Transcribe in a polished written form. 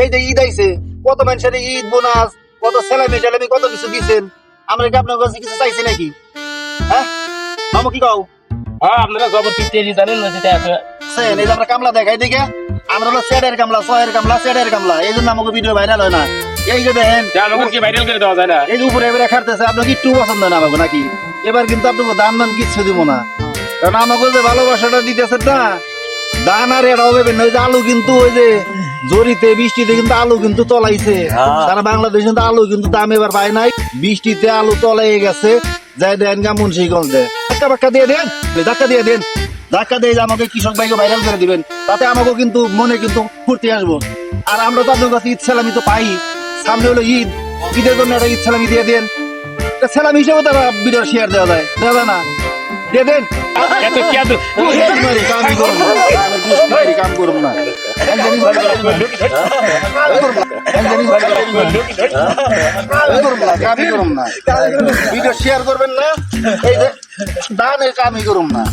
এই যে ঈদ আইছে, কত মানুষের ঈদ বোনাস, কত সেলামি টেলামি কত কিছু দিচ্ছেন। আমরা কি আপনার কাছে কিছু চাইছি নাকি? হ্যাঁ মামু কি কও? আপনারা জবর টিপতে জানেন না যেটা আছে এই যে আমরা কামলা দেখাই দেখে আমরা হলো সেডের কামলা, ছয়ের কামলা, সেডের কামলা, এই জন্য আমাকে ভিডিও ভাইরাল হয় না। এই যে দেখেন আমাকে কি ভাইরাল করে দেওয়া যায় না? এই যে উপরে এবারে খাটতেছে, আপনার কি একটু পছন্দ না আমাকে নাকি? এবার কিন্তু আপনাকে দান দান কিচ্ছু দিব না, কারণ আমাকে যে ভালোবাসাটা দিতেছেন না, দান আর এটা হবে না। ওই যে আলু কিন্তু ওই যে জরিতে বৃষ্টিতে কিন্তু আলু কিন্তু তলাইছে, সারা বাংলাদেশ কিন্তু আলু কিন্তু দাম এবার পায় নাই। বৃষ্টিতে আলু তলাই গেছে, যাই দেন গা মুন্সিগঞ্জে ধাক্কা বাক্কা দিয়ে দেন, ধাক্কা দিয়ে দেন, ধাক্কা দিয়ে আমাকে কৃষক ভাইকে ভাইরাল করে দিবেন, তাতে আমাকেও কিন্তু মনে কিন্তু ফুর্তি আসবো। আর আমরা তো আপনার কাছে ঈদ সালামি তো পাই, সামনে হলো ঈদ, ঈদের জন্য একটা ঈদ সালামি দিয়ে দেন, সালামি হিসেবে তারা ভিডিও শেয়ার দেওয়া যায়, দেওয়া যায় না? দিয়ে দেন। কাম করুন না, ভিডিও শেয়ার করবেন না, এই যে দানের কামই করুন না।